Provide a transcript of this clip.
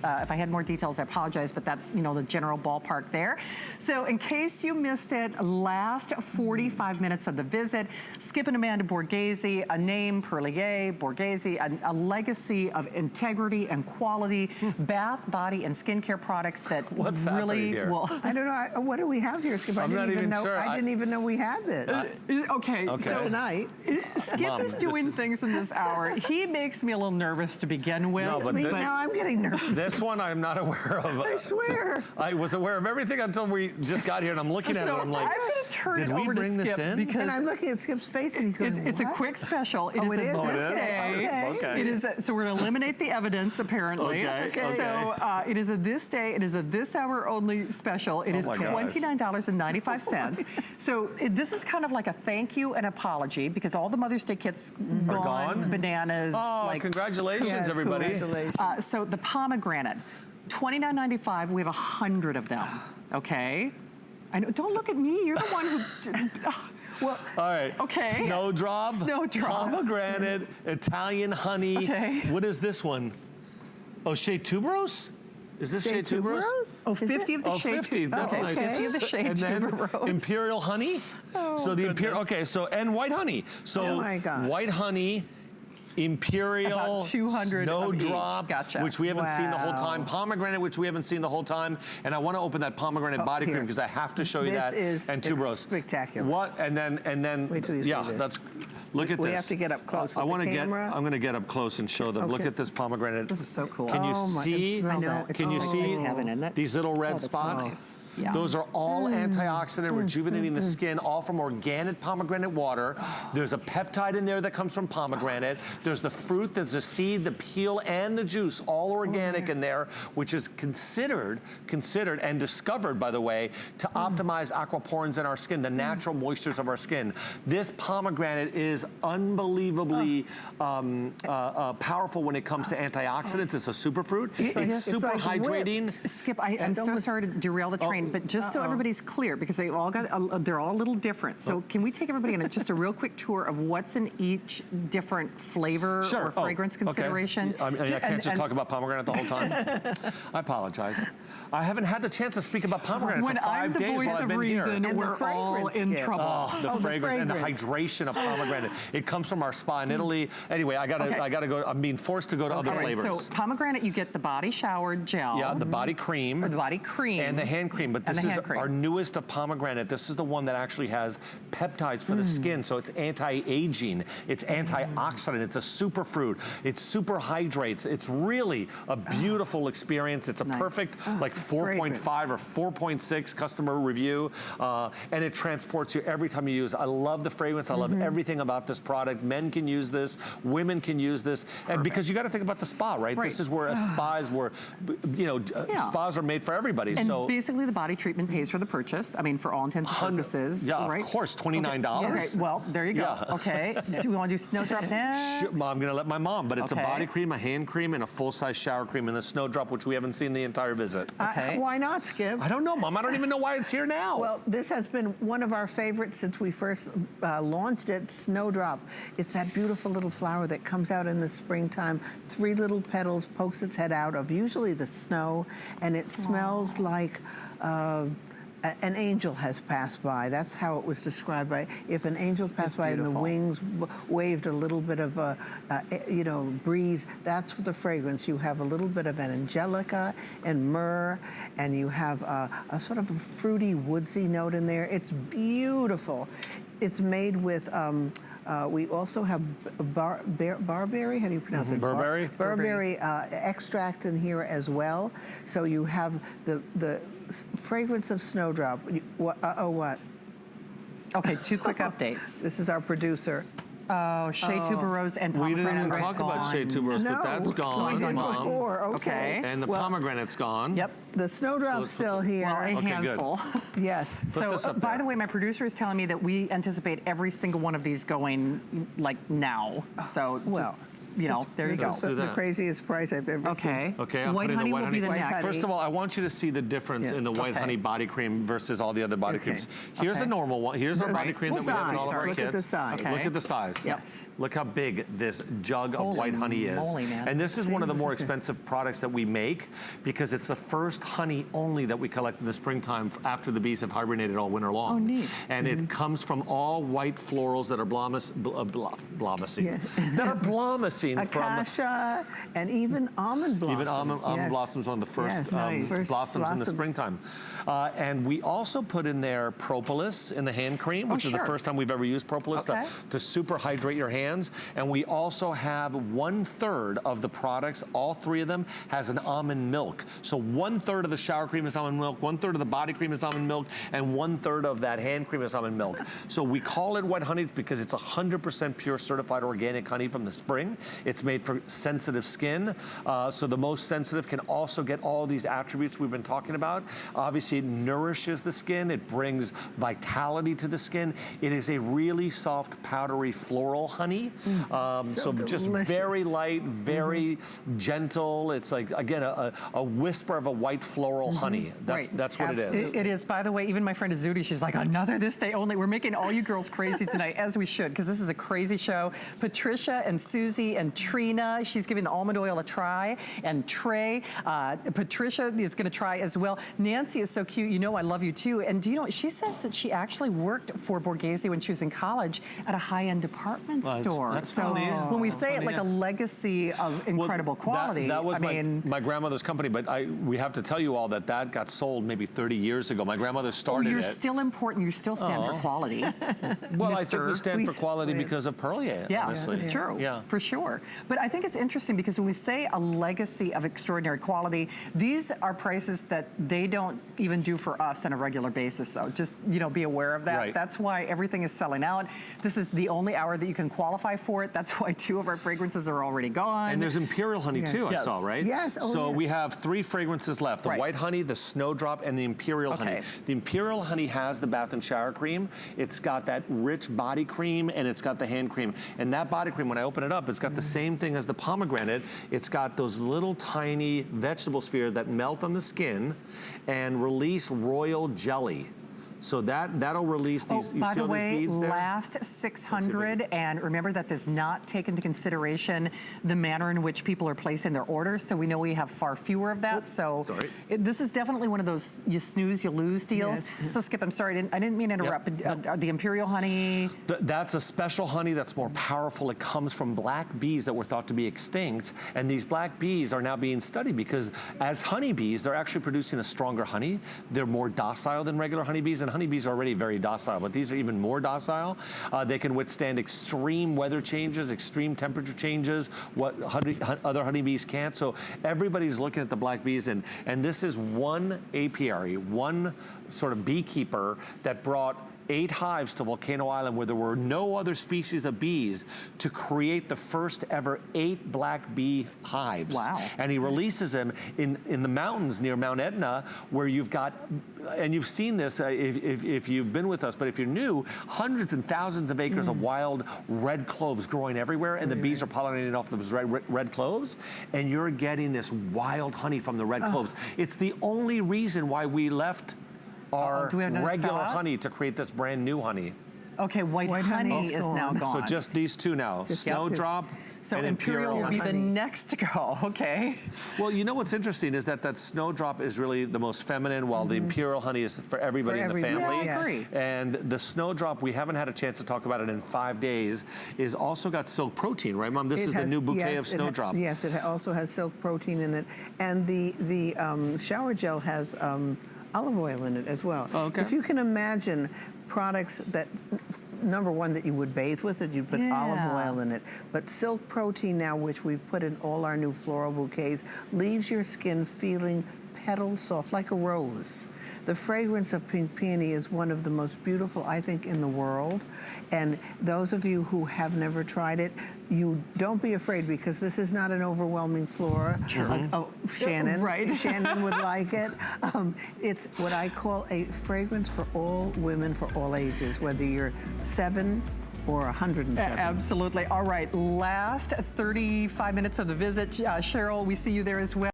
If I had more details, I apologize, but that's, you know, the general ballpark there. So in case you missed it, last 45 minutes of the visit, Skip and Amanda Borghese, a name, Perlier, Borghese, a legacy of integrity and quality, bath, body, and skincare products that What's really here? will... I don't know, what do we have here, Skip? I didn't even know we had this. Okay, so tonight. Skip Mom, is doing things in this hour. He makes me a little nervous to begin with. No, but now I'm getting nervous. This one I'm not aware of. I swear. I was aware of everything until we just got here, and I'm looking at it, and I'm like, I'm going to turn did it we over to bring this Skip in? because And I'm looking at Skip's face, and he's going, it's a quick special. It is it is? a Oh, it this is? day. Okay. It is so we're going to eliminate the evidence apparently. Okay. So it is a this day. It is a this hour only special. It is $29.95. So this is kind of like a thank you and apology because all the Mother's Day kits gone. Bananas. Oh, like, congratulations, everybody. Congratulations. so the pomegranate, $29.95. We have 100 of them. Okay. I know. Don't look at me. You're the one who. Well, all right. Okay. Snowdrop. Snowdrop. Pomegranate. Italian honey. Okay. What is this one? Oh, Shea Tuberose? Is this Shea Tuberose? Oh, 50 of the Shea 50. That's nice. 50 of the Shea And then Tuberose. Imperial honey. Oh, so the Imperial. Okay. So and white honey. So oh my gosh. white honey. Imperial, about 200 Snowdrop, Gotcha. which we haven't seen the whole time, pomegranate, which we haven't seen the whole time, and I want to open that pomegranate body cream because I have to show you that. And Tuberose. Spectacular. What? And then. Wait till you see this. That's. Look at this. We have to get up close with the camera. I'm going to get up close and show them. Okay. Look at this pomegranate. This is so cool. Can you see? I know. Can you see heaven, isn't it? these little red that's spots? nice. Yeah. Those are all antioxidant, rejuvenating the skin, all from organic pomegranate water. There's a peptide in there that comes from pomegranate. There's the fruit, there's the seed, the peel, and the juice, all organic in there, which is considered and discovered, by the way, to optimize aquaporins in our skin, the natural moistures of our skin. This pomegranate is unbelievably powerful when it comes to antioxidants. It's a superfruit. It's super like hydrating. Skip, I'm so sorry to derail the train, but just so everybody's clear, because they all got, they're all a little different. So can we take everybody on just a real quick tour of what's in each different flavor or fragrance consideration? Okay. I can't just talk about pomegranate the whole time. I apologize. I haven't had the chance to speak about pomegranate for 5 days while I've been here. When I'm the voice of reason, we're all in trouble. Oh, the fragrance and the hydration of pomegranate. It comes from our spa in Italy. Anyway, I gotta go. I'm being forced to go to other flavors. So pomegranate, you get the body shower gel. Yeah, the body cream. Or the body cream. And the hand cream. But this is our newest of pomegranate. This is the one that actually has peptides for the skin. So it's anti-aging. It's antioxidant. It's a superfruit. It super hydrates. It's really a beautiful experience. It's a perfect like 4.5 or 4.6 customer review. And it transports you every time you use it. I love the fragrance. I love everything about this product. Men can use this. Women can use this. And because you got to think about the spa, right? This is where spas spas are made for everybody. And so basically the body treatment pays for the purchase. I mean, for all intents and purposes. Yeah, of course, $29. Okay, well, there you go. Yeah. Okay, do we want to do Snowdrop next? Sure, I'm going to let my mom, but it's a body cream, a hand cream, and a full-size shower cream, and the Snowdrop, which we haven't seen the entire visit. Why not, Skip? I don't know, Mom. I don't even know why it's here now. Well, this has been one of our favorites since we first launched it, Snowdrop. It's that beautiful little flower that comes out in the springtime, 3 little petals, pokes its head out of usually the snow, and it smells like an angel has passed by. That's how it was described. By if an angel passed by and the wings waved a little bit of a breeze, that's the fragrance. You have a little bit of an angelica and myrrh, and you have a sort of a fruity, woodsy note in there. It's beautiful. It's made with we also have barberry, how do you pronounce it? Burberry? Burberry extract in here as well. So you have the fragrance of Snowdrop. What? Okay, 2 quick updates. This is our producer. Oh, Shea Tuberose and pomegranate. We didn't even talk about Shea Tuberose, but that's gone. We did before, okay. And the pomegranate's gone. Yep. The Snowdrop's still here. Well, a handful. Yes. So, by the way, my producer is telling me that we anticipate every single one of these going, like, now. So, you know, there you go. This is the craziest price I've ever seen. Okay, I'm white putting honey the white will be honey. the next. First of all, I want you to see the difference in the white honey body cream versus all the other body creams. Here's a normal one. Here's our body cream that we have in all of our kits. Look at the size. Look at the size. Yes. Look how big this jug of white honey is. Moly, man. And this is one of the more expensive products that we make because it's the first honey only that we collect in the springtime after the bees have hibernated all winter long. Oh, neat. And it comes from all white florals that are blomacing Acacia and even almond blossom. Even almond blossoms, one of the first, first blossoms in the springtime. And we also put in there propolis in the hand cream, which is the first time we've ever used propolis to super hydrate your hands. And we also have 1/3 of the products, all three of them, has an almond milk. So 1/3 of the shower cream is almond milk, 1/3 of the body cream is almond milk, and 1/3 of that hand cream is almond milk. So we call it white honey because it's 100% pure certified organic honey from the spring. It's made for sensitive skin. So the most sensitive can also get all these attributes we've been talking about. Obviously, it nourishes the skin. It brings vitality to the skin. It is a really soft, powdery floral honey. So just very light, very gentle. It's like, again, a whisper of a white floral honey. That's what it is. It is. By the way, even my friend Azudi, she's like, another this day only. We're making all you girls crazy tonight, as we should, because this is a crazy show. Patricia and Susie and Trina, she's giving the almond oil a try, and Trey, Patricia is going to try as well. Nancy is so cute. You know I love you too. And do you know, she says that she actually worked for Borghese when she was in college at a high-end department store. That's so funny. when we say it like a legacy of incredible quality, that was my grandmother's company, but we have to tell you all that got sold maybe 30 years ago. My grandmother started You're still important. You still stand for quality. Well, I think we stand for quality because of Perlier, honestly. It's true, for sure. But I think it's interesting because when we say a legacy of extraordinary quality, these are prices that they don't even do for us on a regular basis. So just, you know, be aware of that. Right. That's why everything is selling out. This is the only hour that you can qualify for it. That's why 2 of our fragrances are already gone. And there's imperial honey too, I saw, right? Yes. So we have 3 fragrances left: the white honey, the snowdrop, and the imperial honey. The imperial honey has the bath and shower cream. It's got that rich body cream, and it's got the hand cream. And that body cream, when I open it up, it's got the same thing as the pomegranate. It's got those little tiny vegetable spheres that melt on the skin and release royal jelly. So that'll release these. By the way, last 600, and remember that does not take into consideration the manner in which people are placing their orders. So we know we have far fewer of that. This is definitely one of those you snooze, you lose deals. So Skip, I'm sorry, I didn't mean to interrupt. But the imperial honey. That's a special honey that's more powerful. It comes from black bees that were thought to be extinct, and these black bees are now being studied because as honeybees, they're actually producing a stronger honey. They're more docile than regular honeybees, and honeybees are already very docile, but these are even more docile. They can withstand extreme weather changes, extreme temperature changes, what other honeybees can't. So everybody's looking at the black bees, and this is one apiary, one sort of beekeeper that brought 8 hives to Volcano Island where there were no other species of bees to create the first ever 8 black bee hives. Wow. And he releases them in the mountains near Mount Etna, where you've got, and you've seen this if you've been with us, but if you're new, hundreds and thousands of acres of wild red cloves growing everywhere, and the bees are pollinating off those red cloves, and you're getting this wild honey from the red cloves. It's the only reason why we left our regular honey to create this brand new honey. Okay, white honey is now gone. So just these 2 now, snowdrop So and imperial will be the next to go, okay. Well, you know what's interesting is that snowdrop is really the most feminine, while the imperial honey is for everybody in the family. Yeah, I agree. And the snowdrop, we haven't had a chance to talk about it in 5 days, is also got silk protein, right, Mom? This is the new bouquet of snowdrop. Yes, it also has silk protein in it. And the shower gel has olive oil in it as well. Oh, okay. If you can imagine products that, number one, that you would bathe with, that you put olive oil in it. But silk protein now, which we've put in all our new floral bouquets, leaves your skin feeling petal soft, like a rose. The fragrance of pink peony is one of the most beautiful, I think, in the world. And those of you who have never tried it, you don't be afraid, because this is not an overwhelming flora. Shannon. Right. Shannon would like it. It's what I call a fragrance for all women, for all ages, whether you're 7, or 107. Absolutely. All right, last 35 minutes of the visit. Cheryl, we see you there as well.